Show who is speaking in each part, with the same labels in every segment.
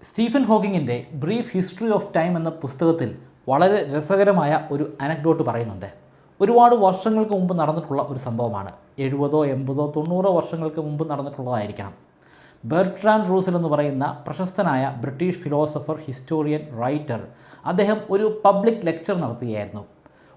Speaker 1: Stephen ഹോക്കിങ്ങിൻ്റെ brief history of time എന്ന പുസ്തകത്തിൽ വളരെ രസകരമായ ഒരു അനക്ഡോട്ട് പറയുന്നുണ്ട്. ഒരുപാട് വർഷങ്ങൾക്ക് മുമ്പ് നടന്നിട്ടുള്ള ഒരു സംഭവമാണ്. 70, 80, 90 വർഷങ്ങൾക്ക് മുമ്പ് നടന്നിട്ടുള്ളതായിരിക്കണം. ബെർട്രാൻഡ് റൂസൽ എന്ന് പറയുന്ന പ്രശസ്തനായ ബ്രിട്ടീഷ് ഫിലോസഫർ, ഹിസ്റ്റോറിയൻ, റൈറ്റർ, അദ്ദേഹം ഒരു പബ്ലിക് ലെക്ചർ നടത്തുകയായിരുന്നു.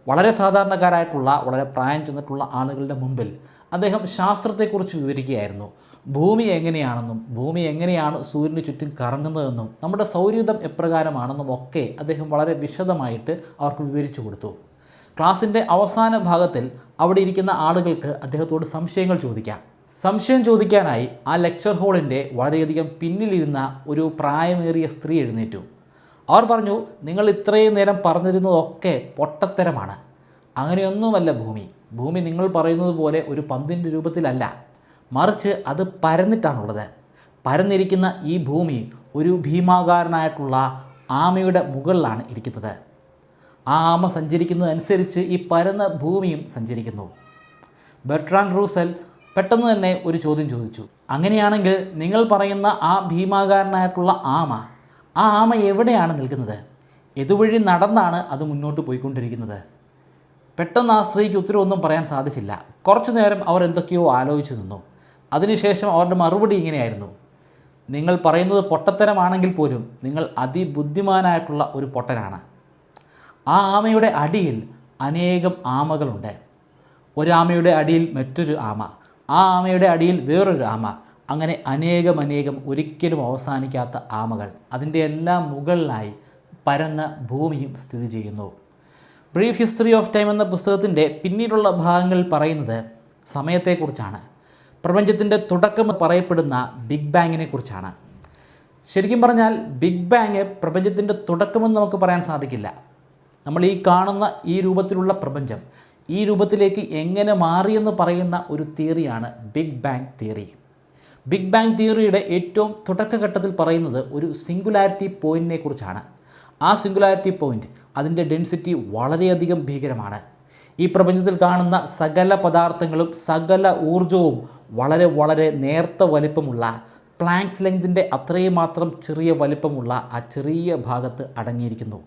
Speaker 1: വളരെ സാധാരണക്കാരായിട്ടുള്ള, വളരെ പ്രായം ചെന്നിട്ടുള്ള ആളുകളുടെ മുമ്പിൽ അദ്ദേഹം ശാസ്ത്രത്തെക്കുറിച്ച് വിവരിക്കുകയായിരുന്നു. ഭൂമി എങ്ങനെയാണെന്നും ഭൂമി എങ്ങനെയാണ് സൂര്യന് ചുറ്റും കറങ്ങുന്നതെന്നും നമ്മുടെ സൗരയൂഥം എപ്രകാരമാണെന്നും ഒക്കെ അദ്ദേഹം വളരെ വിശദമായിട്ട് അവർക്ക് വിവരിച്ചു കൊടുത്തു. ക്ലാസിൻ്റെ അവസാന ഭാഗത്തിൽ അവിടെ ഇരിക്കുന്ന ആളുകൾക്ക് അദ്ദേഹത്തോട് സംശയങ്ങൾ ചോദിക്കാം. സംശയം ചോദിക്കാനായി ആ ലെക്ചർ ഹാളിൻ്റെ വളരെയധികം പിന്നിലിരുന്ന ഒരു പ്രായമേറിയ സ്ത്രീ എഴുന്നേറ്റു. അവർ പറഞ്ഞു, നിങ്ങൾ ഇത്രയും നേരം പറഞ്ഞിരുന്നതൊക്കെ പൊട്ടത്തരമാണ്. അങ്ങനെയൊന്നുമല്ല ഭൂമി നിങ്ങൾ പറയുന്നത് പോലെ ഒരു പന്തിൻ്റെ രൂപത്തിലല്ല, മറിച്ച് അത് പരന്നിട്ടാണുള്ളത്. പരന്നിരിക്കുന്ന ഈ ഭൂമി ഒരു ഭീമാകാരനായിട്ടുള്ള ആമയുടെ മുകളിലാണ് ഇരിക്കുന്നത്. ആ ആമ സഞ്ചരിക്കുന്നതനുസരിച്ച് ഈ പരന്ന ഭൂമിയും സഞ്ചരിക്കുന്നു. ബെർട്രാൻഡ് റൂസൽ പെട്ടെന്ന് തന്നെ ഒരു ചോദ്യം ചോദിച്ചു. അങ്ങനെയാണെങ്കിൽ നിങ്ങൾ പറയുന്ന ആ ഭീമാകാരനായിട്ടുള്ള ആ ആമ എവിടെയാണ് നിൽക്കുന്നത്? ഇതുവഴി നടന്നാണ് അത് മുന്നോട്ട് പോയിക്കൊണ്ടിരിക്കുന്നത്? പെട്ടെന്ന് ആ സ്ത്രീക്ക് ഉത്തരവൊന്നും പറയാൻ സാധിച്ചില്ല. കുറച്ചു നേരം അവർ എന്തൊക്കെയോ ആലോചിച്ച് നിന്നു. അതിനുശേഷം അവരുടെ മറുപടി ഇങ്ങനെയായിരുന്നു: നിങ്ങൾ പറയുന്നത് പൊട്ടത്തരമാണെങ്കിൽ പോലും നിങ്ങൾ അതിബുദ്ധിമാനായിട്ടുള്ള ഒരു പൊട്ടനാണ്. ആ ആമയുടെ അടിയിൽ അനേകം ആമകളുണ്ട്. ഒരാമയുടെ അടിയിൽ മറ്റൊരു ആമ, ആ ആമയുടെ അടിയിൽ വേറൊരു ആമ, അങ്ങനെ അനേകം ഒരിക്കലും അവസാനിക്കാത്ത ആമകൾ. അതിൻ്റെ എല്ലാം മുകളിലായി പരന്ന ഭൂമിയും സ്ഥിതി ചെയ്യുന്നു. ബ്രീഫ് ഹിസ്റ്ററി ഓഫ് ടൈം എന്ന പുസ്തകത്തിൻ്റെ പിന്നീടുള്ള ഭാഗങ്ങൾ പറയുന്നത് സമയത്തെക്കുറിച്ചാണ്. പ്രപഞ്ചത്തിൻ്റെ തുടക്കം പറയപ്പെടുന്ന ബിഗ് ബാങ്ങിനെ കുറിച്ചാണ്. ശരിക്കും പറഞ്ഞാൽ ബിഗ് ബാങ് പ്രപഞ്ചത്തിൻ്റെ തുടക്കമെന്ന് നമുക്ക് പറയാൻ സാധിക്കില്ല. നമ്മൾ ഈ കാണുന്ന ഈ രൂപത്തിലുള്ള പ്രപഞ്ചം ഈ രൂപത്തിലേക്ക് എങ്ങനെ മാറിയെന്ന് പറയുന്ന ഒരു തിയറിയാണ് big bang theory. Big bang തിയറിയുടെ ഏറ്റവും തുടക്കഘട്ടത്തിൽ പറയുന്നത് ഒരു സിംഗുലാരിറ്റി പോയിൻറ്റിനെ കുറിച്ചാണ്. ആ സിംഗുലാരിറ്റി പോയിൻ്റ്, അതിൻ്റെ ഡെൻസിറ്റി വളരെയധികം ഭീകരമാണ്. ഈ പ്രപഞ്ചത്തിൽ കാണുന്ന സകല പദാർത്ഥങ്ങളും സകല ഊർജവും വളരെ നേർത്ത വലിപ്പമുള്ള, പ്ലാങ്ക്സ് ലെങ്തിൻ്റെ അത്രയും മാത്രം ചെറിയ വലിപ്പമുള്ള ആ ചെറിയ ഭാഗത്ത് അടങ്ങിയിരിക്കുന്നു.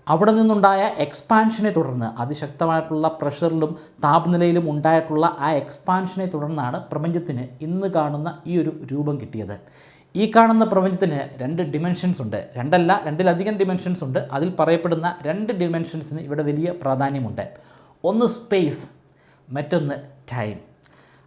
Speaker 1: അവിടെ നിന്നുണ്ടായ എക്സ്പാൻഷനെ തുടർന്ന്, അതിശക്തമായിട്ടുള്ള പ്രഷറിലും താപനിലയിലും ഉണ്ടായിട്ടുള്ള ആ എക്സ്പാൻഷനെ തുടർന്നാണ് പ്രപഞ്ചത്തിന് ഇന്ന് കാണുന്ന ഈ ഒരു രൂപം കിട്ടിയത്. ഈ കാണുന്ന പ്രപഞ്ചത്തിന് 2 ഡിമെൻഷൻസ് ഉണ്ട്. 2-2-ലധികം ഡിമെൻഷൻസ് ഉണ്ട്. അതിൽ പറയപ്പെടുന്ന 2 ഡിമെൻഷൻസിന് ഇവിടെ വലിയ പ്രാധാന്യമുണ്ട്. ഒന്ന് സ്പേസ്, മറ്റൊന്ന് ടൈം.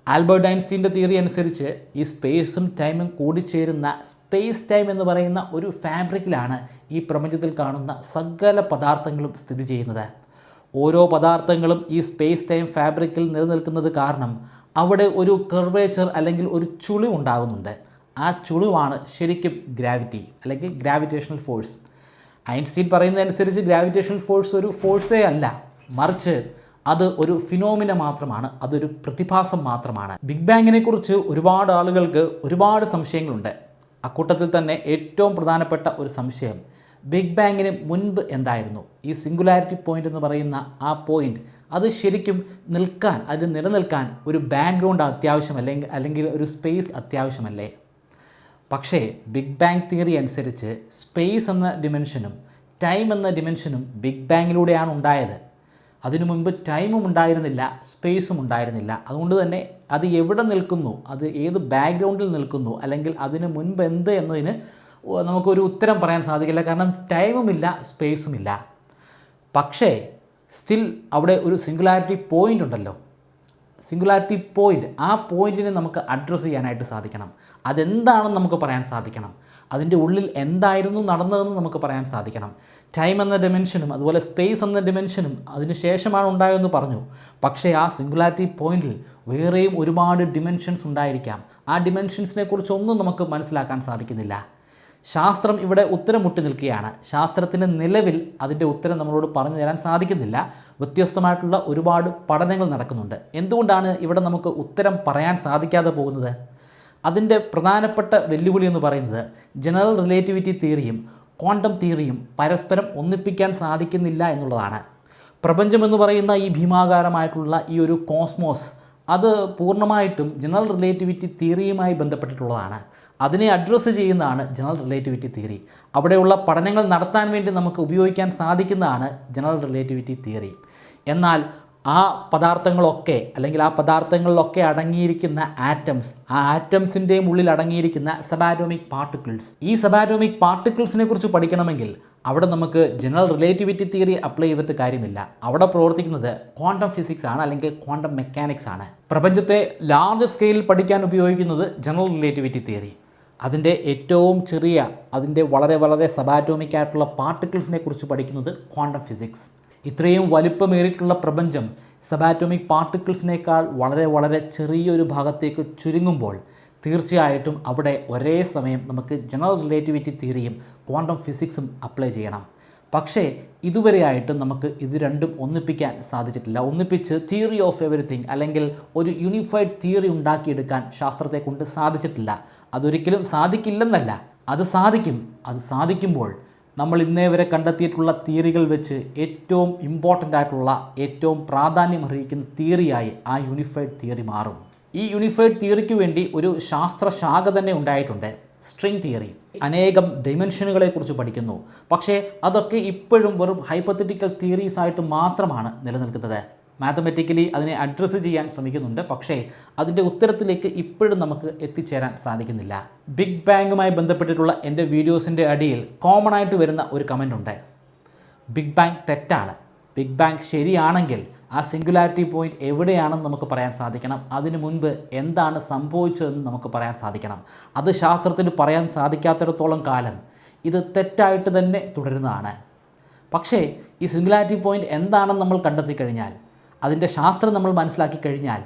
Speaker 1: ആൽബർട്ട് ഐൻസ്റ്റീൻ്റെ തിയറി അനുസരിച്ച് ഈ സ്പേസും ടൈമും കൂടിച്ചേരുന്ന സ്പേസ് ടൈം എന്ന് പറയുന്ന ഒരു ഫാബ്രിക്കിലാണ് ഈ പ്രപഞ്ചത്തിൽ കാണുന്ന സകല പദാർത്ഥങ്ങളും സ്ഥിതി ചെയ്യുന്നത്. ഓരോ പദാർത്ഥങ്ങളും ഈ സ്പേസ് ടൈം ഫാബ്രിക്കിൽ നിലനിൽക്കുന്നത് കാരണം അവിടെ ഒരു കർവേച്ചർ അല്ലെങ്കിൽ ഒരു ചുളി ഉണ്ടാകുന്നുണ്ട്. ആ ചുളിവാണ് ശരിക്കും ഗ്രാവിറ്റി അല്ലെങ്കിൽ ഗ്രാവിറ്റേഷണൽ ഫോഴ്സ്. ഐൻസ്റ്റീൻ പറയുന്നതനുസരിച്ച് ഗ്രാവിറ്റേഷണൽ ഫോഴ്സ് ഒരു ഫോഴ്സേ അല്ല, മറിച്ച് അത് ഒരു ഫിനോമിന മാത്രമാണ്, അതൊരു പ്രതിഭാസം മാത്രമാണ്. ബിഗ് ബാങ്ങിനെ കുറിച്ച് ഒരുപാട് ആളുകൾക്ക് ഒരുപാട് സംശയങ്ങളുണ്ട്. അക്കൂട്ടത്തിൽ തന്നെ ഏറ്റവും പ്രധാനപ്പെട്ട ഒരു സംശയം, ബിഗ് ബാങ്ങിന് മുൻപ് എന്തായിരുന്നു? ഈ സിംഗുലാരിറ്റി പോയിൻ്റ് എന്ന് പറയുന്ന ആ പോയിൻ്റ്, അത് ശരിക്കും നിൽക്കാൻ, അതിന് നിലനിൽക്കാൻ ഒരു ബാക്ക്ഗ്രൗണ്ട് ആവശ്യമല്ലേ, അല്ലെങ്കിൽ ഒരു സ്പേസ് അത്യാവശ്യമല്ലേ? പക്ഷേ ബിഗ് ബാങ് തിയറി അനുസരിച്ച് സ്പേസ് എന്ന ഡിമെൻഷനും ടൈം എന്ന ഡിമെൻഷനും ബിഗ് ബാങ്ങിലൂടെയാണ് ഉണ്ടായത്. അതിനു മുൻപ് ടൈമും ഉണ്ടായിരുന്നില്ല, സ്പേസും ഉണ്ടായിരുന്നില്ല. അതുകൊണ്ട് തന്നെ അത് എവിടെ നിൽക്കുന്നു, അത് ഏത് ബാക്ക്ഗ്രൗണ്ടിൽ നിൽക്കുന്നു, അല്ലെങ്കിൽ അതിന് മുൻപ് എന്ത് എന്നതിന് നമുക്കൊരു ഉത്തരം പറയാൻ സാധിക്കില്ല. കാരണം ടൈമുമില്ല, സ്പേസുമില്ല. പക്ഷേ സ്റ്റിൽ അവിടെ ഒരു സിംഗുലാരിറ്റി പോയിൻ്റ് ഉണ്ടല്ലോ. സിംഗുലാരിറ്റി പോയിൻ്റ്, ആ പോയിൻറ്റിനെ നമുക്ക് അഡ്രസ്സ് ചെയ്യാനായിട്ട് സാധിക്കണം. അതെന്താണെന്ന് നമുക്ക് പറയാൻ സാധിക്കണം. അതിൻ്റെ ഉള്ളിൽ എന്തായിരുന്നു നടന്നതെന്ന് നമുക്ക് പറയാൻ സാധിക്കണം. ടൈം എന്ന ഡിമെൻഷനും അതുപോലെ സ്പേസ് എന്ന ഡിമെൻഷനും അതിന് ശേഷമാണ് ഉണ്ടായതെന്ന് പറഞ്ഞു. പക്ഷേ ആ സിംഗുലാരിറ്റി പോയിൻറ്റിൽ വേറെയും ഒരുപാട് ഡിമെൻഷൻസ് ഉണ്ടായിരിക്കാം. ആ ഡിമെൻഷൻസിനെ കുറിച്ചൊന്നും നമുക്ക് മനസ്സിലാക്കാൻ സാധിക്കുന്നില്ല. ശാസ്ത്രം ഇവിടെ ഉത്തരം മുട്ടി നിൽക്കുകയാണ്. ശാസ്ത്രത്തിന് നിലവിൽ അതിൻ്റെ ഉത്തരം നമ്മളോട് പറഞ്ഞു തരാൻ സാധിക്കുന്നില്ല. വ്യത്യസ്തമായിട്ടുള്ള ഒരുപാട് പഠനങ്ങൾ നടക്കുന്നുണ്ട്. എന്തുകൊണ്ടാണ് ഇവിടെ നമുക്ക് ഉത്തരം പറയാൻ സാധിക്കാതെ പോകുന്നത്? അതിൻ്റെ പ്രധാനപ്പെട്ട വെല്ലുവിളി എന്ന് പറയുന്നത് ജനറൽ റിലേറ്റിവിറ്റി തിയറിയും ക്വാണ്ടം തിയറിയും പരസ്പരം ഒന്നിപ്പിക്കാൻ സാധിക്കുന്നില്ല എന്നുള്ളതാണ്. പ്രപഞ്ചമെന്ന് പറയുന്ന ഈ ഭീമാകാരമായിട്ടുള്ള ഈ ഒരു കോസ്മോസ്, അത് പൂർണ്ണമായിട്ടും ജനറൽ റിലേറ്റിവിറ്റി തിയറിയുമായി ബന്ധപ്പെട്ടിട്ടുള്ളതാണ്. അതിനെ അഡ്രസ്സ് ചെയ്യുന്നതാണ് ജനറൽ റിലേറ്റിവിറ്റി തിയറി. അവിടെയുള്ള പഠനങ്ങൾ നടത്താൻ വേണ്ടി നമുക്ക് ഉപയോഗിക്കാൻ സാധിക്കുന്നതാണ് ജനറൽ റിലേറ്റിവിറ്റി തിയറി. എന്നാൽ ആ പദാർത്ഥങ്ങളൊക്കെ അല്ലെങ്കിൽ ആ പദാർത്ഥങ്ങളിലൊക്കെ അടങ്ങിയിരിക്കുന്ന ആറ്റംസ്, ആ ആറ്റംസിൻ്റെയും ഉള്ളിൽ അടങ്ങിയിരിക്കുന്ന സബാറ്റോമിക് പാർട്ടിക്കിൾസ്, ഈ സബാറ്റോമിക് പാർട്ടിക്കിൾസിനെ കുറിച്ച് പഠിക്കണമെങ്കിൽ അവിടെ നമുക്ക് ജനറൽ റിലേറ്റിവിറ്റി തിയറി അപ്ലൈ ചെയ്തിട്ട് കാര്യമില്ല. അവിടെ പ്രവർത്തിക്കുന്നത് ക്വാണ്ടം ഫിസിക്സ് ആണ്, അല്ലെങ്കിൽ ക്വാണ്ടം മെക്കാനിക്സ് ആണ്. പ്രപഞ്ചത്തെ ലാർജ് സ്കെയിലിൽ പഠിക്കാൻ ഉപയോഗിക്കുന്നത് ജനറൽ റിലേറ്റിവിറ്റി തിയറി. അതിൻ്റെ ഏറ്റവും ചെറിയ, അതിൻ്റെ വളരെ വളരെ സബാറ്റോമിക് ആയിട്ടുള്ള പാർട്ടിക്കിൾസിനെ കുറിച്ച് പഠിക്കുന്നത് ക്വാണ്ടം ഫിസിക്സ്. ഇത്രയും വലിപ്പമേറിയിട്ടുള്ള പ്രപഞ്ചം സബാറ്റോമിക് പാർട്ടിക്കിൾസിനേക്കാൾ വളരെ വളരെ ചെറിയൊരു ഭാഗത്തേക്ക് ചുരുങ്ങുമ്പോൾ തീർച്ചയായിട്ടും അവിടെ ഒരേ സമയം നമുക്ക് ജനറൽ റിലേറ്റിവിറ്റി തിയറിയും ക്വാണ്ടം ഫിസിക്സും അപ്ലൈ ചെയ്യണം. പക്ഷേ ഇതുവരെയായിട്ടും നമുക്ക് ഇത് രണ്ടും ഒന്നിപ്പിക്കാൻ സാധിച്ചിട്ടില്ല. ഒന്നിപ്പിച്ച് തിയറി ഓഫ് എവരിത്തിങ് അല്ലെങ്കിൽ ഒരു യൂണിഫൈഡ് തിയറി ഉണ്ടാക്കിയെടുക്കാൻ ശാസ്ത്രത്തെ കൊണ്ട് സാധിച്ചിട്ടില്ല. അതൊരിക്കലും സാധിക്കില്ലെന്നല്ല, അത് സാധിക്കും. അത് സാധിക്കുമ്പോൾ നമ്മൾ ഇന്നേ വരെ കണ്ടെത്തിയിട്ടുള്ള തിയറികൾ വെച്ച് ഏറ്റവും ഇമ്പോർട്ടൻ്റ് ആയിട്ടുള്ള, ഏറ്റവും പ്രാധാന്യം അർഹിക്കുന്ന തിയറിയായി ആ യൂണിഫൈഡ് തിയറി മാറും. ഈ യൂണിഫൈഡ് തിയറിക്ക് വേണ്ടി ഒരു ശാസ്ത്രശാഖ തന്നെ ഉണ്ടായിട്ടുണ്ട്, സ്ട്രിംഗ് തിയറി. അനേകം ഡൈമെൻഷനുകളെ കുറിച്ച് പഠിക്കുന്നു. പക്ഷേ അതൊക്കെ ഇപ്പോഴും വെറും ഹൈപ്പത്തറ്റിക്കൽ തിയറീസ് ആയിട്ട് മാത്രമാണ് നിലനിൽക്കുന്നത്. മാത്തമെറ്റിക്കലി അതിനെ അഡ്രസ്സ് ചെയ്യാൻ ശ്രമിക്കുന്നുണ്ട്, പക്ഷേ അതിൻ്റെ ഉത്തരത്തിലേക്ക് ഇപ്പോഴും നമുക്ക് എത്തിച്ചേരാൻ സാധിക്കുന്നില്ല. ബിഗ് ബാങ്ങുമായി ബന്ധപ്പെട്ടിട്ടുള്ള എൻ്റെ വീഡിയോസിൻ്റെ അടിയിൽ കോമൺ ആയിട്ട് വരുന്ന ഒരു കമൻ്റ് ഉണ്ട്, ബിഗ് ബാങ് തെറ്റാണ്. ബിഗ് ബാങ് ശരിയാണെങ്കിൽ ആ സിംഗുലാരിറ്റി പോയിൻ്റ് എവിടെയാണെന്ന് നമുക്ക് പറയാൻ സാധിക്കണം. അതിനു മുൻപ് എന്താണ് സംഭവിച്ചതെന്ന് നമുക്ക് പറയാൻ സാധിക്കണം. അത് ശാസ്ത്രത്തിന് പറയാൻ സാധിക്കാത്തിടത്തോളം കാലം ഇത് തെറ്റായിട്ട് തന്നെ തുടരുന്നതാണ്. പക്ഷേ ഈ സിംഗുലാരിറ്റി പോയിൻ്റ് എന്താണെന്ന് നമ്മൾ കണ്ടെത്തി കഴിഞ്ഞാൽ, അതിൻ്റെ ശാസ്ത്രം നമ്മൾ മനസ്സിലാക്കി കഴിഞ്ഞാൽ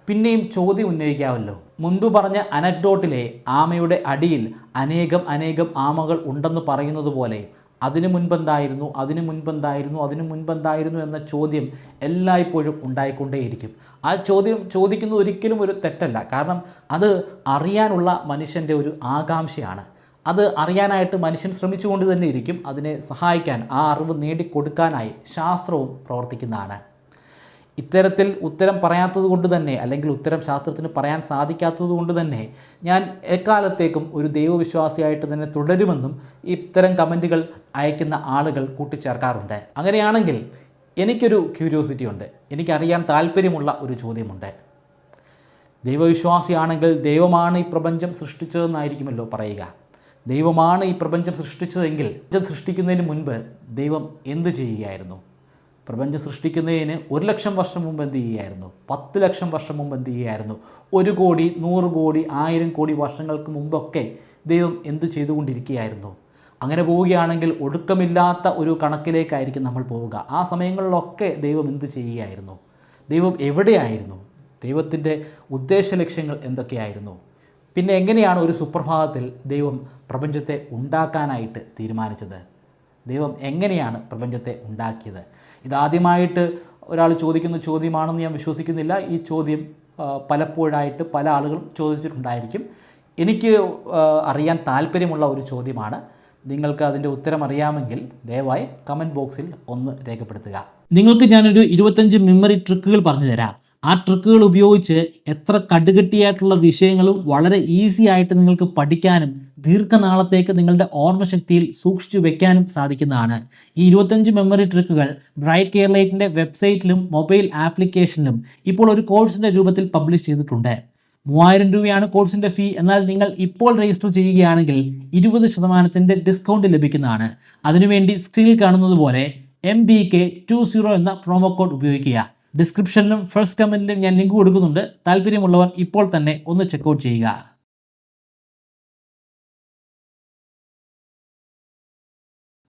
Speaker 1: പിന്നെയും ചോദ്യം ഉന്നയിക്കാമല്ലോ. മുൻപ് പറഞ്ഞ അനക്ഡോട്ടിലെ ആമയുടെ അടിയിൽ അനേകം അനേകം ആമകൾ ഉണ്ടെന്ന് പറയുന്നത് പോലെ അതിനു മുൻപെന്തായിരുന്നു, അതിനു മുൻപെന്തായിരുന്നു, അതിനു മുൻപെന്തായിരുന്നു എന്ന ചോദ്യം എല്ലായ്പ്പോഴും ഉണ്ടായിക്കൊണ്ടേയിരിക്കും. ആ ചോദ്യം ചോദിക്കുന്നത് ഒരിക്കലും ഒരു തെറ്റല്ല. കാരണം അത് അറിയാനുള്ള മനുഷ്യൻ്റെ ഒരു ആകാംക്ഷയാണ്. അത് അറിയാനായിട്ട് മനുഷ്യൻ ശ്രമിച്ചുകൊണ്ട് തന്നെ ഇരിക്കും. അതിനെ സഹായിക്കാൻ, ആ അറിവ് നേടിക്കൊടുക്കാനായി ശാസ്ത്രവും പ്രവർത്തിക്കുന്നതാണ്. ഇത്തരത്തിൽ ഉത്തരം പറയാത്തത് കൊണ്ട് തന്നെ, അല്ലെങ്കിൽ ഉത്തരം ശാസ്ത്രത്തിന് പറയാൻ സാധിക്കാത്തത് കൊണ്ട് തന്നെ ഞാൻ എക്കാലത്തേക്കും ഒരു ദൈവവിശ്വാസിയായിട്ട് തന്നെ തുടരുമെന്നും ഇത്തരം കമൻറ്റുകൾ അയക്കുന്ന ആളുകൾ കൂട്ടിച്ചേർക്കാറുണ്ട്. അങ്ങനെയാണെങ്കിൽ എനിക്കൊരു ക്യൂരിയോസിറ്റി ഉണ്ട്, എനിക്കറിയാൻ താല്പര്യമുള്ള ഒരു ചോദ്യമുണ്ട്. ദൈവവിശ്വാസിയാണെങ്കിൽ ദൈവമാണ് ഈ പ്രപഞ്ചം സൃഷ്ടിച്ചതെന്നായിരിക്കുമല്ലോ പറയുക. ദൈവമാണ് ഈ പ്രപഞ്ചം സൃഷ്ടിച്ചതെങ്കിൽ പ്രപഞ്ചം സൃഷ്ടിക്കുന്നതിന് മുൻപ് ദൈവം എന്ത് ചെയ്യുകയായിരുന്നു? പ്രപഞ്ചം സൃഷ്ടിക്കുന്നതിന് 1,00,000 വർഷം മുമ്പ് എന്ത് ചെയ്യുകയായിരുന്നു? 10,00,000 വർഷം മുമ്പ് എന്ത് ചെയ്യുകയായിരുന്നു? 1 കോടി, 100 കോടി, 1000 കോടി വർഷങ്ങൾക്ക് മുമ്പൊക്കെ ദൈവം എന്ത് ചെയ്തുകൊണ്ടിരിക്കുകയായിരുന്നു? അങ്ങനെ പോവുകയാണെങ്കിൽ ഒടുക്കമില്ലാത്ത ഒരു കണക്കിലേക്കായിരിക്കും നമ്മൾ പോവുക. ആ സമയങ്ങളിലൊക്കെ ദൈവം എന്ത് ചെയ്യുകയായിരുന്നു? ദൈവം എവിടെയായിരുന്നു? ദൈവത്തിൻ്റെ ഉദ്ദേശ ലക്ഷ്യങ്ങൾ എന്തൊക്കെയായിരുന്നു? പിന്നെ എങ്ങനെയാണ് ഒരു സുപ്രഭാതത്തിൽ ദൈവം പ്രപഞ്ചത്തെ ഉണ്ടാക്കാനായിട്ട് തീരുമാനിച്ചത്? ദൈവം എങ്ങനെയാണ് പ്രപഞ്ചത്തെ ഉണ്ടാക്കിയത്? ഇതാദ്യമായിട്ട് ഒരാൾ ചോദിക്കുന്ന ചോദ്യമാണെന്ന് ഞാൻ വിശ്വസിക്കുന്നില്ല. ഈ ചോദ്യം പലപ്പോഴായിട്ട് പല ആളുകളും ചോദിച്ചിട്ടുണ്ടായിരിക്കും. എനിക്ക് അറിയാൻ താല്പര്യമുള്ള ഒരു ചോദ്യമാണ്. നിങ്ങൾക്ക് അതിൻ്റെ ഉത്തരം അറിയാമെങ്കിൽ ദയവായി കമൻറ്റ് ബോക്സിൽ ഒന്ന് രേഖപ്പെടുത്തുക. നിങ്ങൾക്ക് ഞാനൊരു 25 മെമ്മറി ട്രിക്കുകൾ പറഞ്ഞു തരാം. ആ ട്രിക്കുകൾ ഉപയോഗിച്ച് എത്ര കടുകട്ടിയായിട്ടുള്ള വിഷയങ്ങളും വളരെ ഈസി ആയിട്ട് നിങ്ങൾക്ക് പഠിക്കാനും ദീർഘനാളത്തേക്ക് നിങ്ങളുടെ ഓർമ്മശക്തിയിൽ സൂക്ഷിച്ചു വെക്കാനും സാധിക്കുന്നതാണ്. ഈ 25 മെമ്മറി ട്രിക്കുകൾ ബ്രൈറ്റ് കേരളൈറ്റിൻ്റെ വെബ്സൈറ്റിലും മൊബൈൽ ആപ്ലിക്കേഷനിലും ഇപ്പോൾ ഒരു കോഴ്സിൻ്റെ രൂപത്തിൽ പബ്ലിഷ് ചെയ്തിട്ടുണ്ട്. 3000 രൂപയാണ് കോഴ്സിൻ്റെ ഫീ. എന്നാൽ നിങ്ങൾ ഇപ്പോൾ രജിസ്റ്റർ ചെയ്യുകയാണെങ്കിൽ 20% ഡിസ്കൗണ്ട് ലഭിക്കുന്നതാണ്. അതിനുവേണ്ടി സ്ക്രീനിൽ കാണുന്നത് പോലെ MBK20 എന്ന പ്രൊമോ കോഡ് ഉപയോഗിക്കുക. ഡിസ്ക്രിപ്ഷനിലും ഫസ്റ്റ് കമൻറ്റിലും ഞാൻ ലിങ്ക് കൊടുക്കുന്നുണ്ട്. താല്പര്യമുള്ളവർ ഇപ്പോൾ തന്നെ ഒന്ന് ചെക്കൗട്ട് ചെയ്യുക.